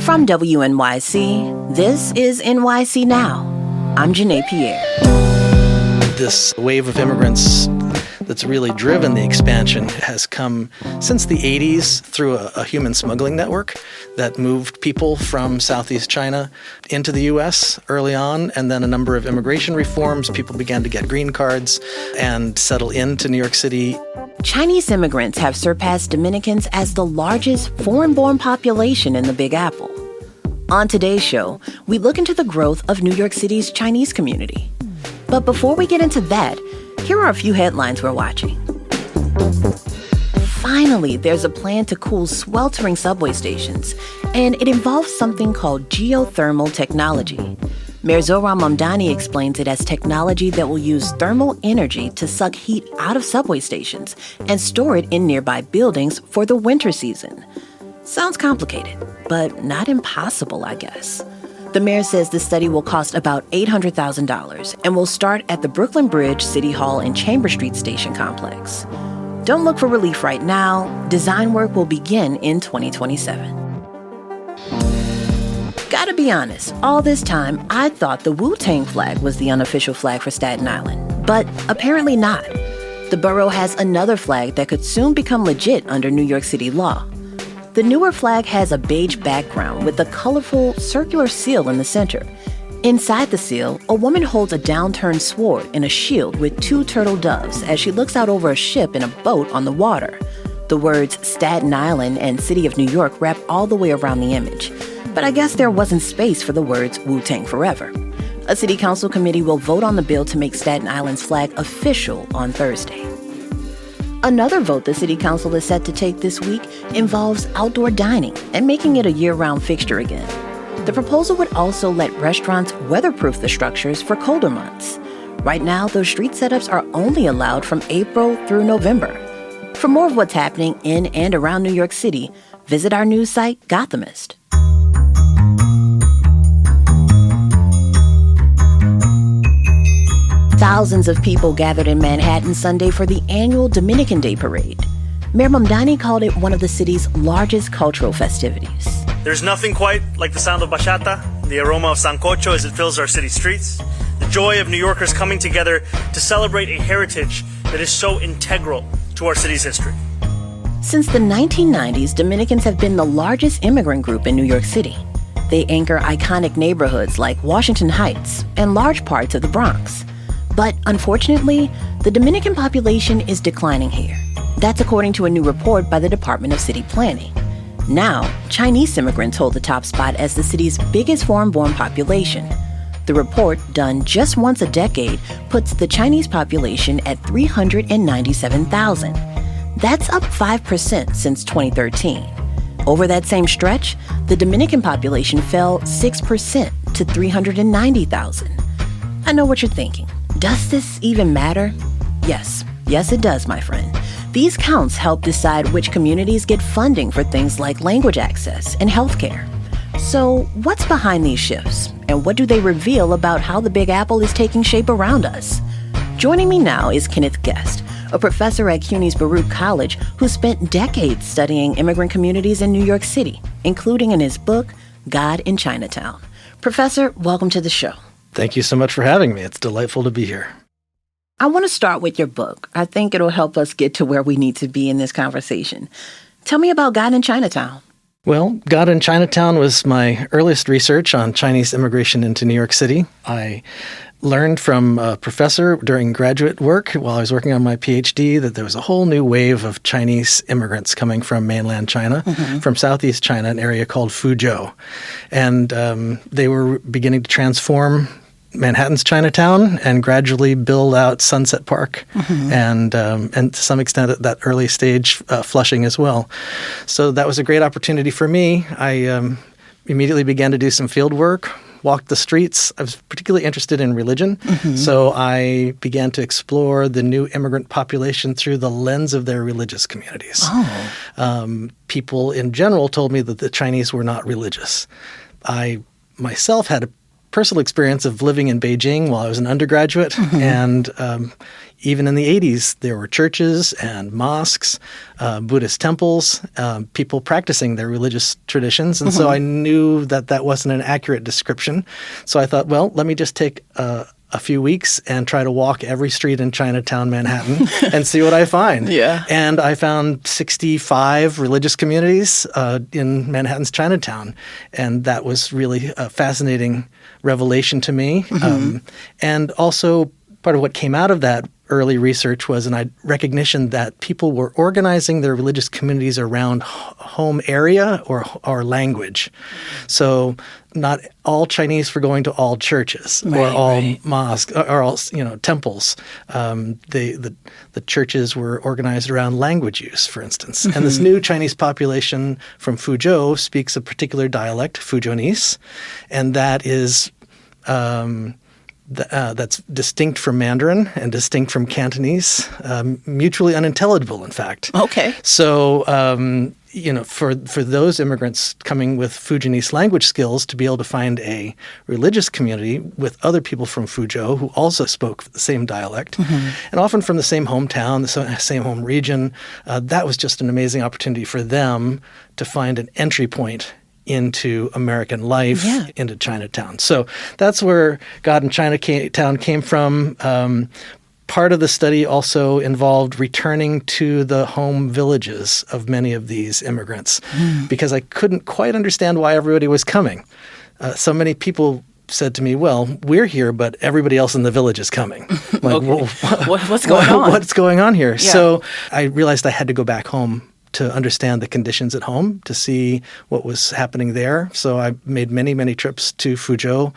From WNYC, this is NYCNow. I'm Janae Pierre. This wave of immigrants that's really driven the expansion has come since the 80s through a human smuggling network that moved people from Southeast China into the U.S. early on, and then a number of immigration reforms. People began to get green cards and settle into New York City. Chinese immigrants have surpassed Dominicans as the largest foreign-born population in the Big Apple. On today's show, we look into the growth of New York City's Chinese community. But before we get into that, here are a few headlines we're watching. Finally, there's a plan to cool sweltering subway stations, and it involves something called geothermal technology. Mayor Zohran Mamdani explains it as technology that will use thermal energy to suck heat out of subway stations and store it in nearby buildings for the winter season. Sounds complicated, but not impossible, I guess. The mayor says the study will cost about $800,000 and will start at the Brooklyn Bridge, City Hall, and Chambers Street Station complex. Don't look for relief right now. Design work will begin in 2027. Gotta be honest, all this time, I thought the Wu-Tang flag was the unofficial flag for Staten Island, but apparently not. The borough has another flag that could soon become legit under New York City law. The newer flag has a beige background with a colorful circular seal in the center. Inside the seal, a woman holds a downturned sword and a shield with two turtle doves as she looks out over a ship in a boat on the water. The words Staten Island and City of New York wrap all the way around the image. But I guess there wasn't space for the words Wu-Tang Forever. A city council committee will vote on the bill to make Staten Island's flag official on Thursday. Another vote the city council is set to take this week involves outdoor dining and making it a year-round fixture again. The proposal would also let restaurants weatherproof the structures for colder months. Right now, those street setups are only allowed from April through November. For more of what's happening in and around New York City, visit our news site, Gothamist. Thousands of people gathered in Manhattan Sunday for the annual Dominican Day Parade. Mayor Mamdani called it one of the city's largest cultural festivities. There's nothing quite like the sound of bachata, the aroma of sancocho as it fills our city streets, the joy of New Yorkers coming together to celebrate a heritage that is so integral to our city's history. Since the 1990s, Dominicans have been the largest immigrant group in New York City. They anchor iconic neighborhoods like Washington Heights and large parts of the Bronx. But unfortunately, the Dominican population is declining here. That's according to a new report by the Department of City Planning. Now, Chinese immigrants hold the top spot as the city's biggest foreign-born population. The report, done just once a decade, puts the Chinese population at 397,000. That's up 5% since 2013. Over that same stretch, the Dominican population fell 6% to 390,000. I know what you're thinking. Does this even matter? Yes, it does, my friend. These counts help decide which communities get funding for things like language access and healthcare. So what's behind these shifts? And what do they reveal about how the Big Apple is taking shape around us? Joining me now is Kenneth Guest, a professor at CUNY's Baruch College who spent decades studying immigrant communities in New York City, including in his book, God in Chinatown. Professor, welcome to the show. Thank you so much for having me. It's delightful to be here. I want to start with your book. I think it'll help us get to where we need to be in this conversation. Tell me about God in Chinatown. Well, God in Chinatown was my earliest research on Chinese immigration into New York City. I learned from a professor during graduate work while I was working on my PhD that there was a whole new wave of Chinese immigrants coming from mainland China, from Southeast China, an area called Fuzhou. And they were beginning to transform Manhattan's Chinatown and gradually build out Sunset Park and to some extent at that early stage Flushing as well. So that was a great opportunity for me. I immediately began to do some field work, walked the streets. I was particularly interested in religion, so I began to explore the new immigrant population through the lens of their religious communities. People in general told me that the Chinese were not religious. I myself had a personal experience of living in Beijing while I was an undergraduate, and even in the 80s, there were churches and mosques, Buddhist temples, people practicing their religious traditions. And so I knew that that wasn't an accurate description. So I thought, well, let me just take a few weeks and try to walk every street in Chinatown, Manhattan, and see what I find. Yeah. And I found 65 religious communities in Manhattan's Chinatown. And that was really a fascinating revelation to me. And also part of what came out of that early research was a recognition that people were organizing their religious communities around home area or language. So not all Chinese were going to all churches or all mosques or all temples. The churches were organized around language use, for instance. And this new Chinese population from Fuzhou speaks a particular dialect, Fuzhounese, and that is that's distinct from Mandarin and distinct from Cantonese, mutually unintelligible, in fact. Okay. So, for those immigrants coming with Fuzhounese language skills to be able to find a religious community with other people from Fuzhou who also spoke the same dialect, and often from the same hometown, the same home region, that was just an amazing opportunity for them to find an entry point into American life, into Chinatown. So that's where God in Chinatown came from. Part of the study also involved returning to the home villages of many of these immigrants because I couldn't quite understand why everybody was coming. So many people said to me, well, we're here, but everybody else in the village is coming. Like, what's going on? What's going on here? Yeah. So I realized I had to go back home to understand the conditions at home, to see what was happening there. So I made many, many trips to Fuzhou,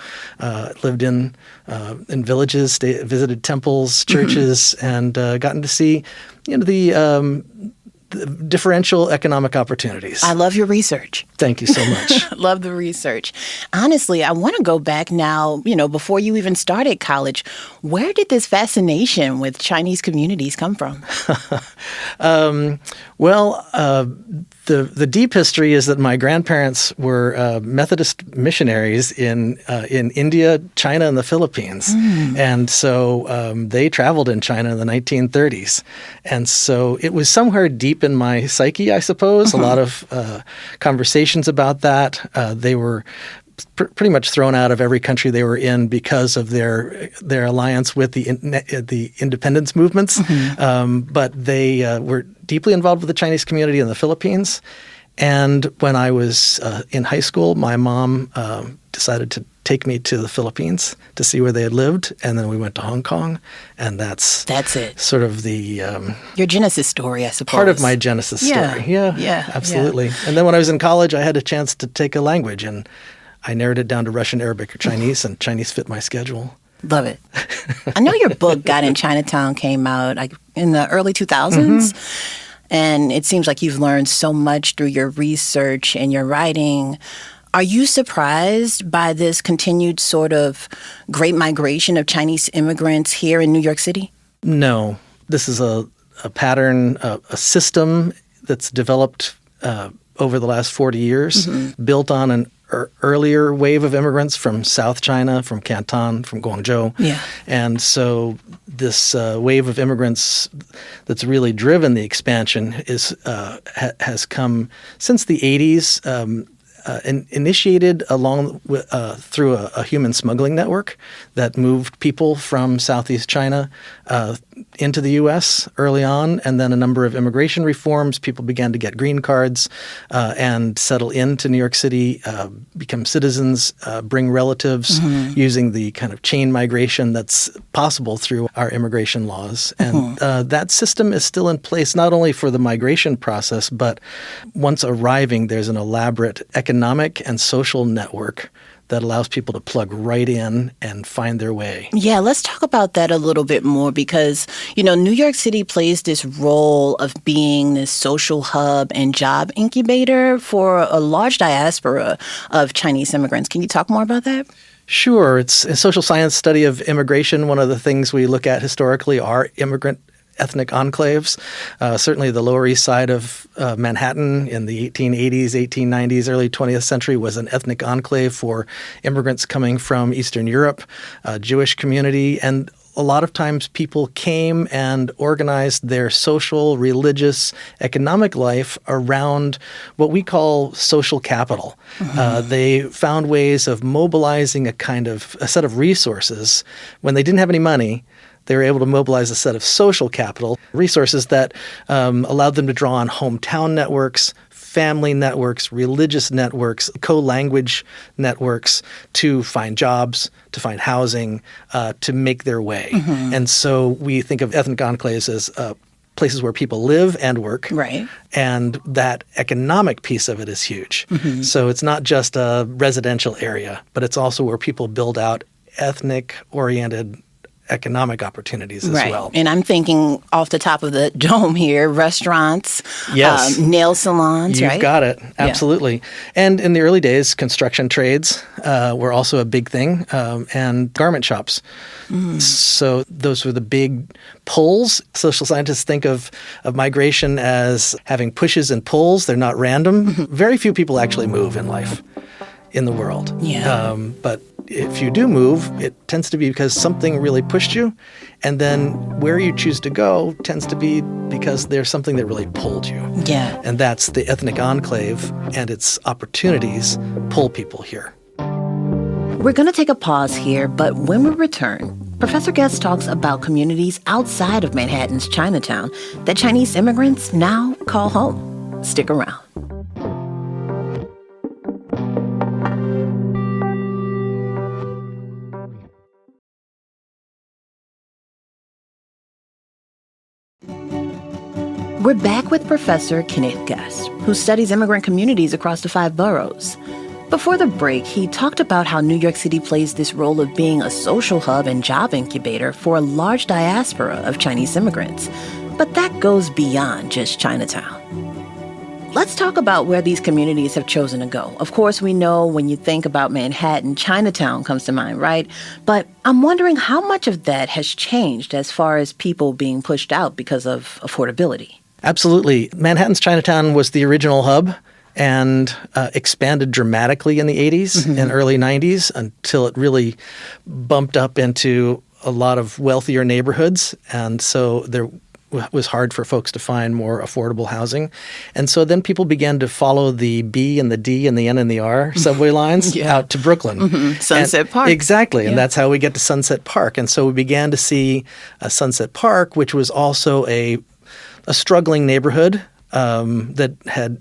lived in villages, visited temples, churches, and gotten to see the differential economic opportunities. I love your research. Thank you so much. Love the research. Honestly, I want to go back now, before you even started college. Where did this fascination with Chinese communities come from? The deep history is that my grandparents were Methodist missionaries in India, China, and the Philippines. And so they traveled in China in the 1930s. And so it was somewhere deep in my psyche, I suppose. A lot of conversations about that. They were pretty much thrown out of every country they were in because of their alliance with the independence movements. But they were deeply involved with the Chinese community in the Philippines. And when I was in high school, my mom decided to take me to the Philippines to see where they had lived. And then we went to Hong Kong. And that's it. Sort of the your Genesis story, I suppose. Part of my Genesis story. Yeah, absolutely. Yeah. And then when I was in college, I had a chance to take a language. And I narrowed it down to Russian, Arabic, or Chinese, and Chinese fit my schedule. Love it. I know your book, God in Chinatown, came out in the early 2000s. And it seems like you've learned so much through your research and your writing. Are you surprised by this continued sort of great migration of Chinese immigrants here in New York City? No. This is a pattern, a system that's developed over the last 40 years, built on an earlier wave of immigrants from South China, from Canton, from Guangzhou. Yeah. And so this wave of immigrants that's really driven the expansion has come since the 80s, initiated through a human smuggling network that moved people from Southeast China into the U.S. early on, and then a number of immigration reforms. People began to get green cards and settle into New York City, become citizens, bring relatives, using the kind of chain migration that's possible through our immigration laws. And that system is still in place, not only for the migration process, but once arriving, there's an elaborate economic and social network that allows people to plug right in and find their way. Yeah, let's talk about that a little bit more because, New York City plays this role of being this social hub and job incubator for a large diaspora of Chinese immigrants. Can you talk more about that? Sure. It's a social science study of immigration. One of the things we look at historically are immigrant ethnic enclaves. Certainly the Lower East Side of Manhattan in the 1880s, 1890s, early 20th century was an ethnic enclave for immigrants coming from Eastern Europe, Jewish community, and a lot of times people came and organized their social, religious, economic life around what we call social capital. They found ways of mobilizing a set of resources. When they didn't have any money, they were able to mobilize a set of social capital resources that allowed them to draw on hometown networks, family networks, religious networks, co-language networks to find jobs, to find housing, to make their way. And so we think of ethnic enclaves as places where people live and work. Right. And that economic piece of it is huge. So it's not just a residential area, but it's also where people build out ethnic-oriented economic opportunities as well. And I'm thinking off the top of the dome here, restaurants, yes, nail salons, You've got it. Absolutely. Yeah. And in the early days, construction trades were also a big thing, and garment shops. So those were the big pulls. Social scientists think of migration as having pushes and pulls. They're not random. Very few people actually move in life in the world. But if you do move, it tends to be because something really pushed you. And then where you choose to go tends to be because there's something that really pulled you. Yeah. And that's the ethnic enclave and its opportunities pull people here. We're going to take a pause here, but when we return, Professor Guest talks about communities outside of Manhattan's Chinatown that Chinese immigrants now call home. Stick around. We're back with Professor Kenneth Guest, who studies immigrant communities across the 5 boroughs. Before the break, he talked about how New York City plays this role of being a social hub and job incubator for a large diaspora of Chinese immigrants. But that goes beyond just Chinatown. Let's talk about where these communities have chosen to go. Of course, we know when you think about Manhattan, Chinatown comes to mind, right? But I'm wondering how much of that has changed as far as people being pushed out because of affordability. Absolutely. Manhattan's Chinatown was the original hub and expanded dramatically in the 80s and early 90s until it really bumped up into a lot of wealthier neighborhoods. And so there was hard for folks to find more affordable housing. And so then people began to follow the B and the D and the N and the R subway lines out to Brooklyn. Sunset Park. Exactly. And that's how we get to Sunset Park. And so we began to see Sunset Park, which was also a struggling neighborhood that had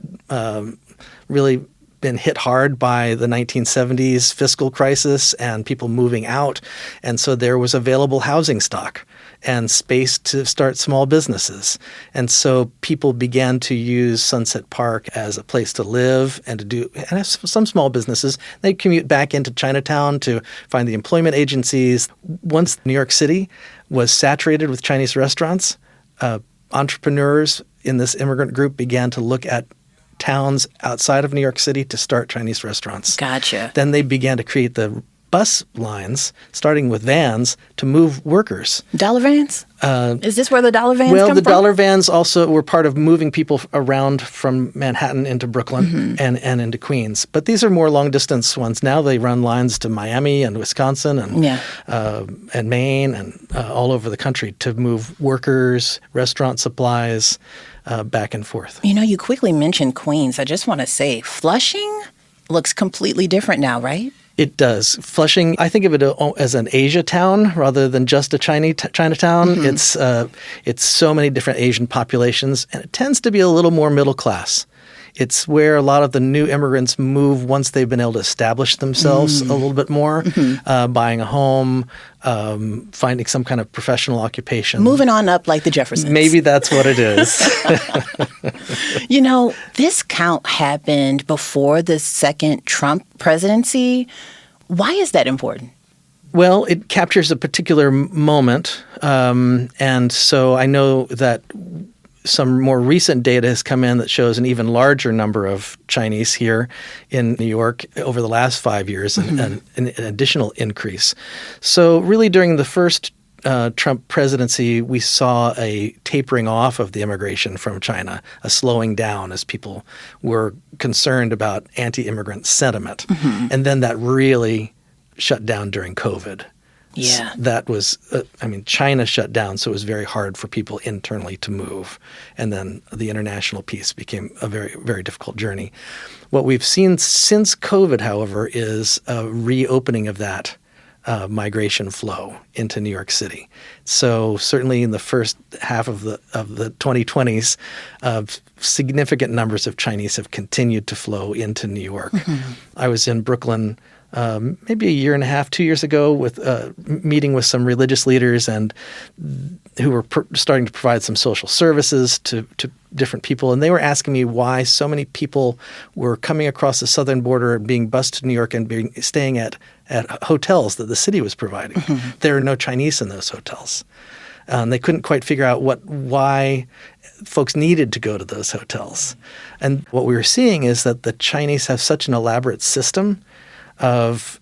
really been hit hard by the 1970s fiscal crisis and people moving out. And so there was available housing stock and space to start small businesses. And so people began to use Sunset Park as a place to live and to do and have some small businesses. They commute back into Chinatown to find the employment agencies. Once New York City was saturated with Chinese restaurants, entrepreneurs in this immigrant group began to look at towns outside of New York City to start Chinese restaurants. Gotcha. Then they began to create the bus lines, starting with vans, to move workers. Dollar vans? Is this where the dollar vans come Well, the from? dollar vans also were part of moving people around from Manhattan into Brooklyn and into Queens. But these are more long-distance ones. Now they run lines to Miami and Wisconsin and Maine and all over the country to move workers, restaurant supplies, back and forth. You know, you quickly mentioned Queens. I just want to say Flushing looks completely different now, right? It does. Flushing, I think of it as an Asia town rather than just a Chinatown. It's so many different Asian populations, and it tends to be a little more middle class. It's where a lot of the new immigrants move once they've been able to establish themselves a little bit more, buying a home, finding some kind of professional occupation. Moving on up like the Jeffersons. Maybe that's what it is. You know, this count happened before the second Trump presidency. Why is that important? Well, it captures a particular moment. And so I know that some more recent data has come in that shows an even larger number of Chinese here in New York over the last 5 years, and an additional increase. So really during the first Trump presidency, we saw a tapering off of the immigration from China, a slowing down as people were concerned about anti-immigrant sentiment. And then that really shut down during COVID. Yeah. That was, China shut down, so it was very hard for people internally to move. And then the international piece became a very, very difficult journey. What we've seen since COVID, however, is a reopening of that migration flow into New York City. So certainly in the first half of the 2020s, significant numbers of Chinese have continued to flow into New York. Mm-hmm. I was in Brooklyn maybe a year and a half, 2 years ago, with meeting with some religious leaders and who were starting to provide some social services to different people. And they were asking me why so many people were coming across the southern border and being bused to New York and staying at hotels that the city was providing. Mm-hmm. There are no Chinese in those hotels. They couldn't quite figure out why folks needed to go to those hotels. And what we were seeing is that the Chinese have such an elaborate system of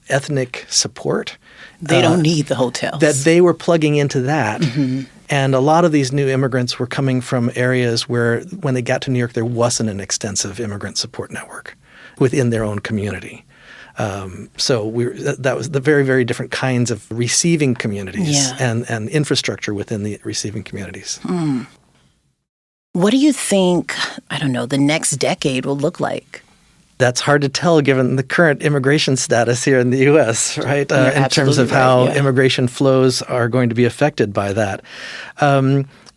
ethnic support. They don't need the hotels. That they were plugging into that. Mm-hmm. And a lot of these new immigrants were coming from areas where, when they got to New York, there wasn't an extensive immigrant support network within their own community. So that was the very, very different kinds of receiving communities and infrastructure within the receiving communities. Mm. What do you think, the next decade will look like? That's hard to tell given the current immigration status here in the U.S., right? In terms of how immigration flows are going to be affected by that.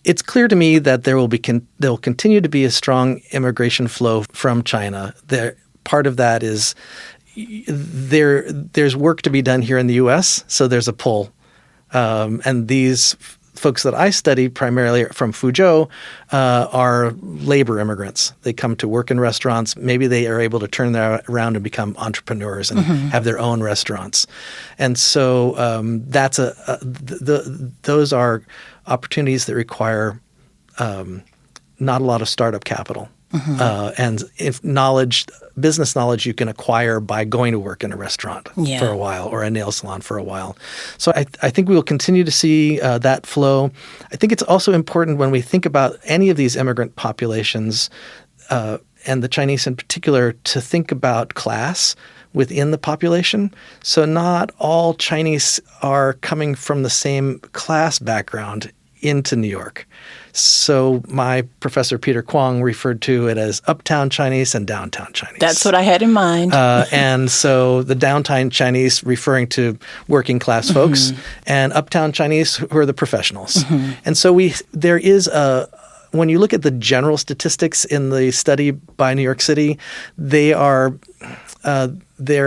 It's clear to me that there will continue to be a strong immigration flow from China. Part of that is there's work to be done here in the U.S., so there's a pull. And these folks that I study, primarily from Fuzhou, are labor immigrants. They come to work in restaurants. Maybe they are able to turn that around and become entrepreneurs and have their own restaurants. And so those are opportunities that require not a lot of startup capital. And if business knowledge you can acquire by going to work in a restaurant for a while or a nail salon for a while. So I think we will continue to see that flow. I think it's also important when we think about any of these immigrant populations, and the Chinese in particular, to think about class within the population. So not all Chinese are coming from the same class background into New York. So my professor, Peter Kwong, referred to it as uptown Chinese and downtown Chinese. That's what I had in mind. And so the downtown Chinese referring to working class folks, and uptown Chinese who are the professionals. And so there is when you look at the general statistics in the study by New York City, they're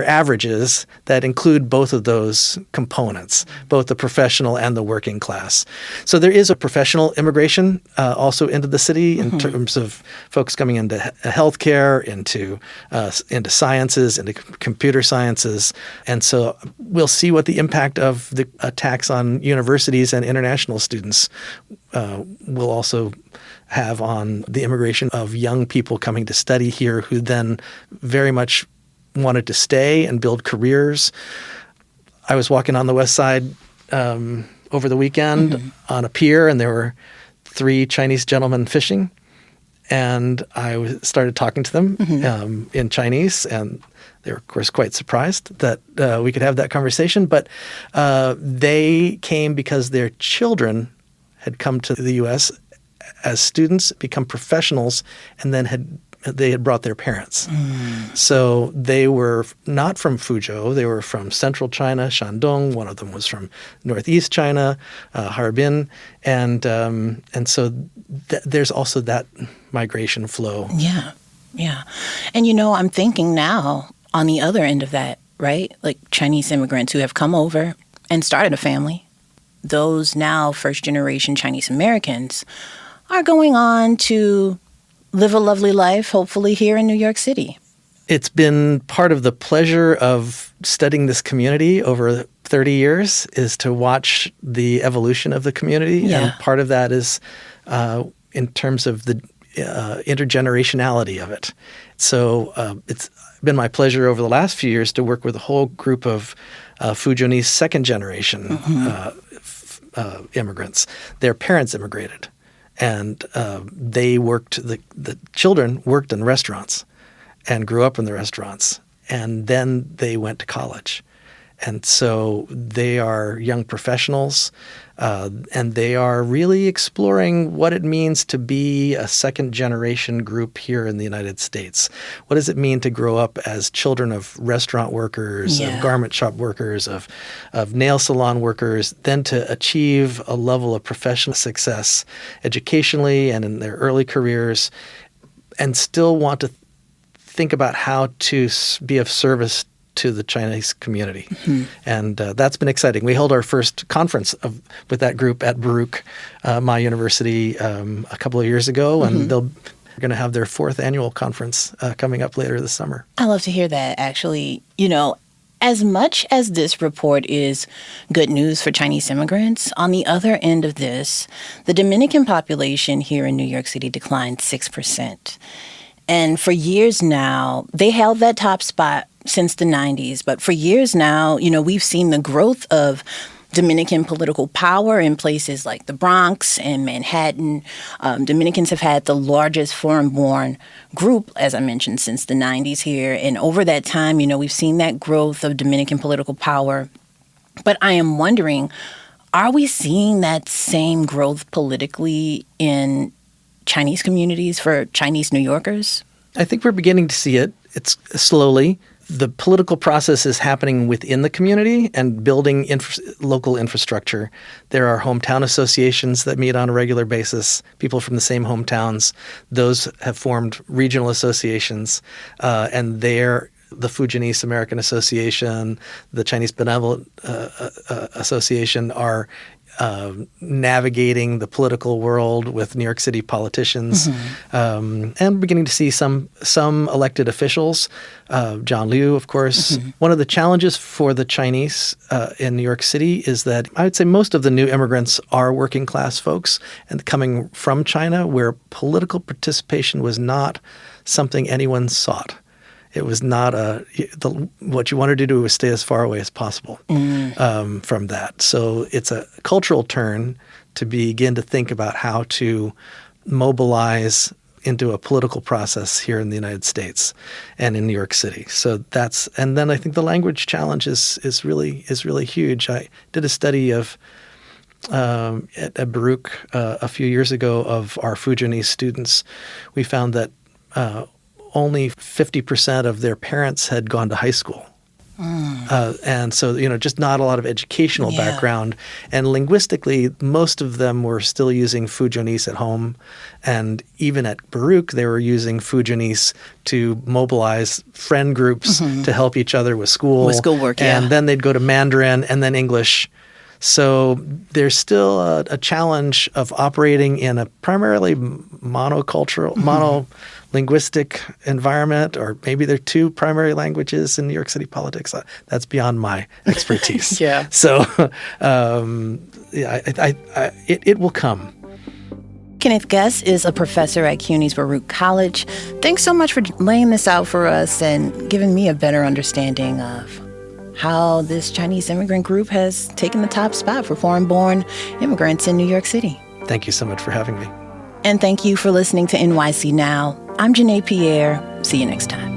averages that include both of those components, both the professional and the working class. So there is a professional immigration also into the city in terms of folks coming into healthcare, into sciences, into computer sciences. And so we'll see what the impact of the attacks on universities and international students will also have on the immigration of young people coming to study here who then very much wanted to stay and build careers. I was walking on the West Side over the weekend on a pier, and there were 3 Chinese gentlemen fishing. And I started talking to them in Chinese, and they were, of course, quite surprised that we could have that conversation. But they came because their children had come to the U.S. as students, become professionals, and then they had brought their parents. So they were not from Fuzhou. They were from central China, Shandong. One of them was from northeast China, Harbin. And so there's also that migration flow. Yeah. And, I'm thinking now on the other end of that, right? Like Chinese immigrants who have come over and started a family. Those now first-generation Chinese Americans are going on to live a lovely life, hopefully here in New York City. It's been part of the pleasure of studying this community over 30 years is to watch the evolution of the community. Yeah. And part of that is in terms of the intergenerationality of it. So it's been my pleasure over the last few years to work with a whole group of Fuzhounese second-generation immigrants. Their parents immigrated. And they worked, the children worked in restaurants and grew up in the restaurants. And then they went to college. And so they are young professionals, and they are really exploring what it means to be a second-generation group here in the United States. What does it mean to grow up as children of restaurant workers, of garment shop workers, of nail salon workers, then to achieve a level of professional success educationally and in their early careers, and still want to think about how to be of service to the Chinese community. And that's been exciting. We held our first conference with that group at Baruch, my university, a couple of years ago, and they're going to have their 4th annual conference coming up later this summer. I love to hear that, actually. As much as this report is good news for Chinese immigrants, on the other end of this, the Dominican population here in New York City declined 6%. And for years now, they held that top spot since the 90s. But for years now, we've seen the growth of Dominican political power in places like the Bronx and Manhattan. Dominicans have had the largest foreign-born group, as I mentioned, since the 90s here. And over that time, we've seen that growth of Dominican political power. But I am wondering, are we seeing that same growth politically in Chinese communities for Chinese New Yorkers? I think we're beginning to see it. It's slowly. The political process is happening within the community and building local infrastructure. There are hometown associations that meet on a regular basis, people from the same hometowns. Those have formed regional associations, and they're the Fujianese American Association, the Chinese Benevolent Association are navigating the political world with New York City politicians, and beginning to see some elected officials. John Liu, of course. One of the challenges for the Chinese in New York City is that I would say most of the new immigrants are working class folks and coming from China, where political participation was not something anyone sought. It was not what you wanted to do was stay as far away as possible from that. So it's a cultural turn to begin to think about how to mobilize into a political process here in the United States and in New York City. So and then I think the language challenge is really huge. I did a study of at Baruch a few years ago of our Fujianese students. We found that only 50% of their parents had gone to high school. And so, just not a lot of educational background. And linguistically, most of them were still using Fujianese at home. And even at Baruch, they were using Fujianese to mobilize friend groups to help each other with school. With schoolwork, And then they'd go to Mandarin and then English. So there's still a challenge of operating in a primarily monocultural, monolinguistic environment, or maybe there are 2 primary languages in New York City politics. That's beyond my expertise. So it will come. Kenneth Guest is a professor at CUNY's Baruch College. Thanks so much for laying this out for us and giving me a better understanding of how this Chinese immigrant group has taken the top spot for foreign-born immigrants in New York City. Thank you so much for having me. And thank you for listening to NYC Now. I'm Janae Pierre. See you next time.